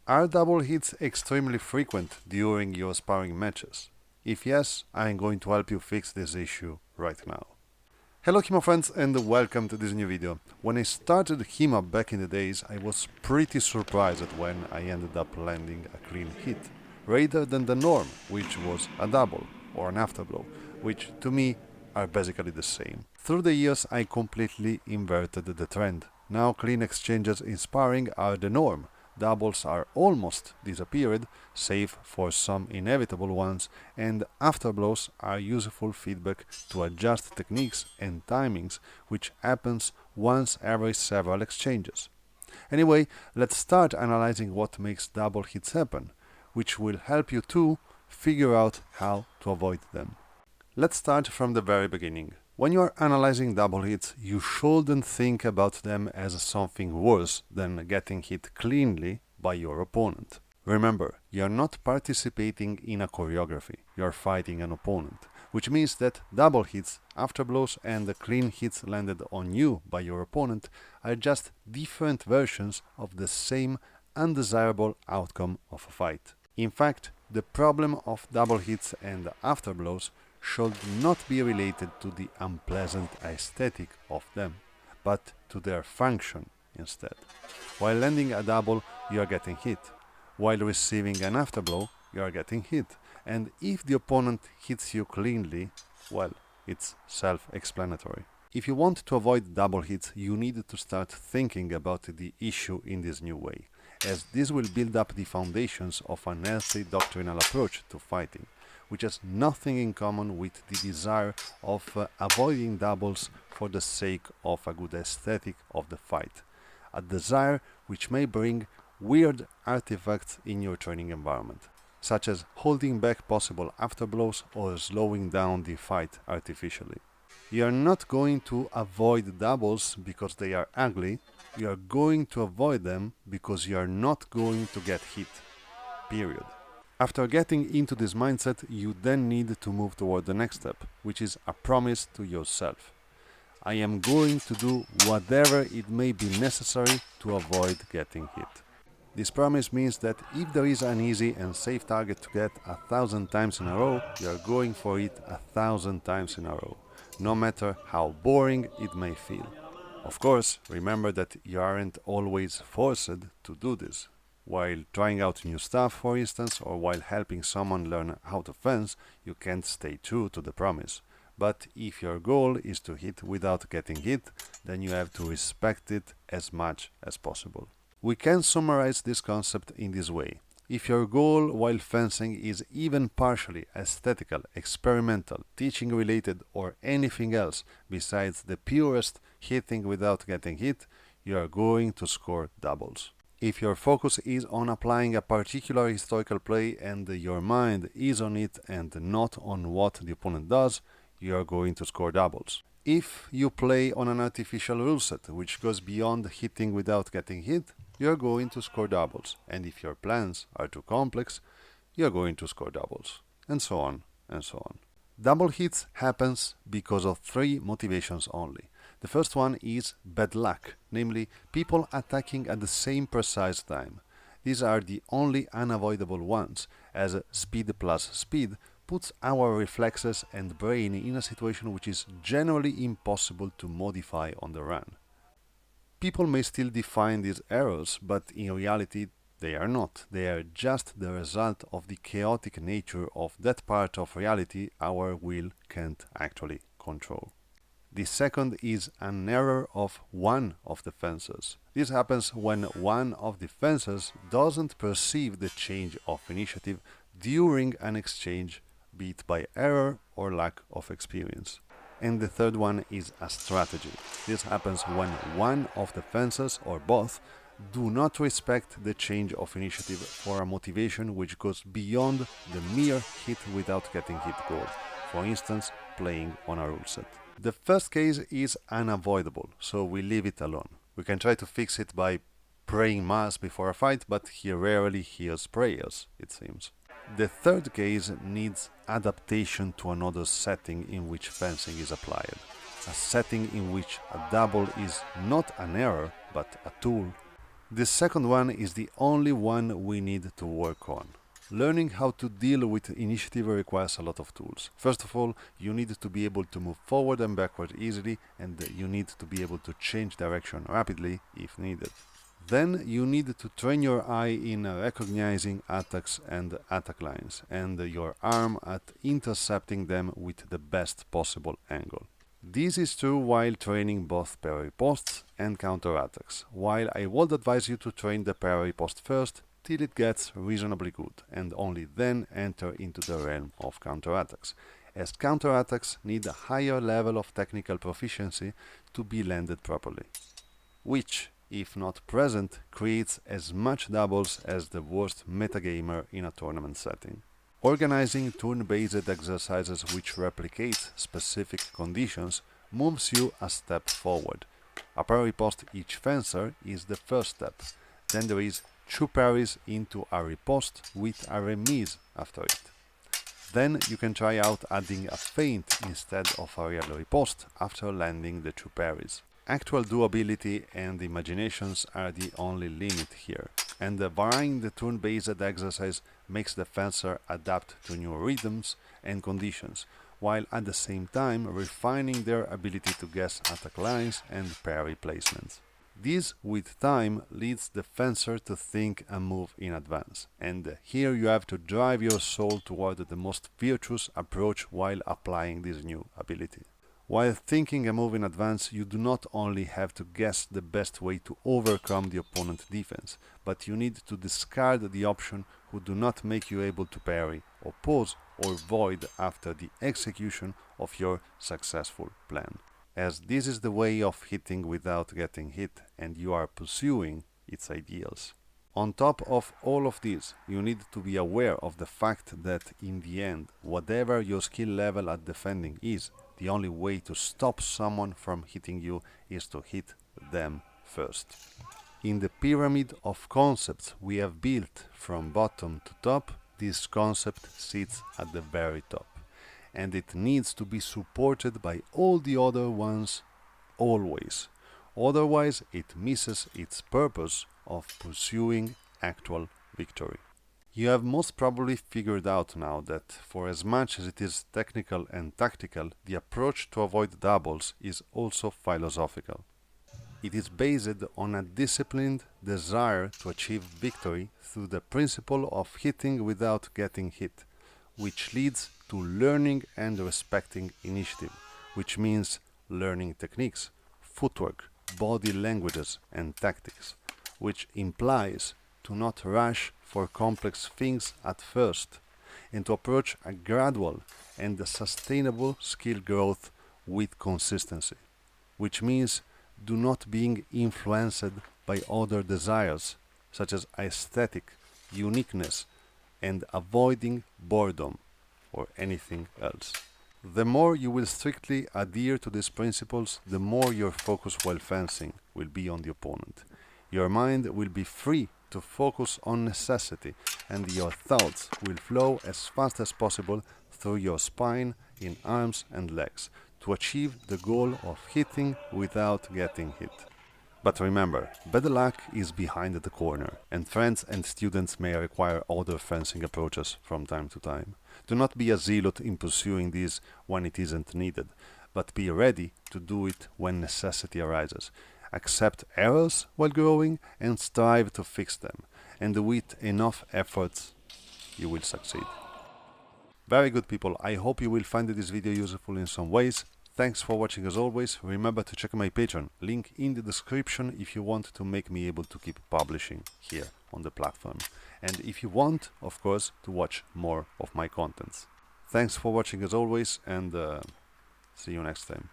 Are double hits extremely frequent during your sparring matches? If yes, I'm going to help you fix this issue right now. Hello HEMA friends and welcome to this new video. When I started HEMA back in the days, I was pretty surprised when I ended up landing a clean hit, rather than the norm, which was a double or an afterblow, which to me are basically the same. Through the years I completely inverted the trend. Now clean exchanges in sparring are the norm. Doubles are almost disappeared, save for some inevitable ones, and afterblows are useful feedback to adjust techniques and timings, which happens once every several exchanges. Anyway, let's start analyzing what makes double hits happen, which will help you too figure out how to avoid them. Let's start from the very beginning. When you are analyzing double hits, you shouldn't think about them as something worse than getting hit cleanly by your opponent. Remember, you are not participating in a choreography, you are fighting an opponent, which means that double hits, afterblows and the clean hits landed on you by your opponent are just different versions of the same undesirable outcome of a fight. In fact, the problem of double hits and afterblows should not be related to the unpleasant aesthetic of them, but to their function instead. While landing a double, you are getting hit. While receiving an afterblow, you are getting hit. And if the opponent hits you cleanly, well, it's self-explanatory. If you want to avoid double hits, you need to start thinking about the issue in this new way, as this will build up the foundations of an healthy doctrinal approach to fighting, which has nothing in common with the desire of avoiding doubles for the sake of a good aesthetic of the fight, a desire which may bring weird artifacts in your training environment, such as holding back possible afterblows or slowing down the fight artificially. You are not going to avoid doubles because they are ugly, you are going to avoid them because you are not going to get hit. Period. After getting into this mindset, you then need to move toward the next step, which is a promise to yourself. I am going to do whatever it may be necessary to avoid getting hit. This promise means that if there is an easy and safe target to get 1,000 times in a row, you are going for it 1,000 times in a row, no matter how boring it may feel. Of course, remember that you aren't always forced to do this. While trying out new stuff, for instance, or while helping someone learn how to fence, you can't stay true to the promise. But if your goal is to hit without getting hit, then you have to respect it as much as possible. We can summarize this concept in this way. If your goal while fencing is even partially aesthetical, experimental, teaching related, or anything else besides the purest hitting without getting hit, you are going to score doubles. If your focus is on applying a particular historical play and your mind is on it and not on what the opponent does, you are going to score doubles. If you play on an artificial rule set which goes beyond hitting without getting hit, you are going to score doubles. And if your plans are too complex, you are going to score doubles. And so on and so on. Double hits happens because of three motivations only. The first one is bad luck, namely people attacking at the same precise time. These are the only unavoidable ones, as speed plus speed puts our reflexes and brain in a situation which is generally impossible to modify on the run. People may still define these errors, but in reality they are not. They are just the result of the chaotic nature of that part of reality our will can't actually control. The second is an error of one of the fencers. This happens when one of the fencers doesn't perceive the change of initiative during an exchange, be it by error or lack of experience. And the third one is a strategy. This happens when one of the fencers, or both, do not respect the change of initiative for a motivation which goes beyond the mere hit without getting hit goal, for instance, playing on a rule set. The first case is unavoidable, so we leave it alone. We can try to fix it by praying mass before a fight, but he rarely hears prayers, it seems. The third case needs adaptation to another setting in which fencing is applied, a setting in which a double is not an error, but a tool. The second one is the only one we need to work on. Learning how to deal with initiative requires a lot of tools. First of all, you need to be able to move forward and backward easily, and you need to be able to change direction rapidly if needed. Then you need to train your eye in recognizing attacks and attack lines, and your arm at intercepting them with the best possible angle. This is true while training both parry posts and counterattacks, while I would advise you to train the parry post first till it gets reasonably good, and only then enter into the realm of counterattacks, as counterattacks need a higher level of technical proficiency to be landed properly, which, if not present, creates as much doubles as the worst metagamer in a tournament setting. Organizing turn-based exercises which replicate specific conditions moves you a step forward. A parry post each fencer is the first step. Then there is 2 parries into a riposte with a remise after it. Then you can try out adding a feint instead of a real riposte after landing the 2 parries. Actual doability and imaginations are the only limit here, and varying the turn-based exercise makes the fencer adapt to new rhythms and conditions, while at the same time refining their ability to guess attack lines and parry placements. This, with time, leads the fencer to think a move in advance, and here you have to drive your soul toward the most virtuous approach while applying this new ability. While thinking a move in advance, you do not only have to guess the best way to overcome the opponent's defense, but you need to discard the option who do not make you able to parry, oppose or void after the execution of your successful plan, as this is the way of hitting without getting hit, and you are pursuing its ideals. On top of all of this, you need to be aware of the fact that in the end, whatever your skill level at defending is, the only way to stop someone from hitting you is to hit them first. In the pyramid of concepts we have built from bottom to top, this concept sits at the very top, and it needs to be supported by all the other ones always. Otherwise, it misses its purpose of pursuing actual victory. You have most probably figured out now that for as much as it is technical and tactical, the approach to avoid doubles is also philosophical. It is based on a disciplined desire to achieve victory through the principle of hitting without getting hit, which leads to learning and respecting initiative, which means learning techniques, footwork, body languages and tactics, which implies to not rush for complex things at first, and to approach a gradual and a sustainable skill growth with consistency, which means do not being influenced by other desires, such as aesthetic, uniqueness, and avoiding boredom or anything else. The more you will strictly adhere to these principles, the more your focus while fencing will be on the opponent. Your mind will be free to focus on necessity, and your thoughts will flow as fast as possible through your spine, in arms and legs, to achieve the goal of hitting without getting hit. But remember, bad luck is behind the corner, and friends and students may require other fencing approaches from time to time. Do not be a zealot in pursuing these when it isn't needed, but be ready to do it when necessity arises. Accept errors while growing and strive to fix them, and with enough efforts you will succeed. Very good people, I hope you will find this video useful in some ways. Thanks for watching as always. Remember to check my Patreon, link in the description if you want to make me able to keep publishing here on the platform. And if you want, of course, to watch more of my contents. Thanks for watching as always, and see you next time.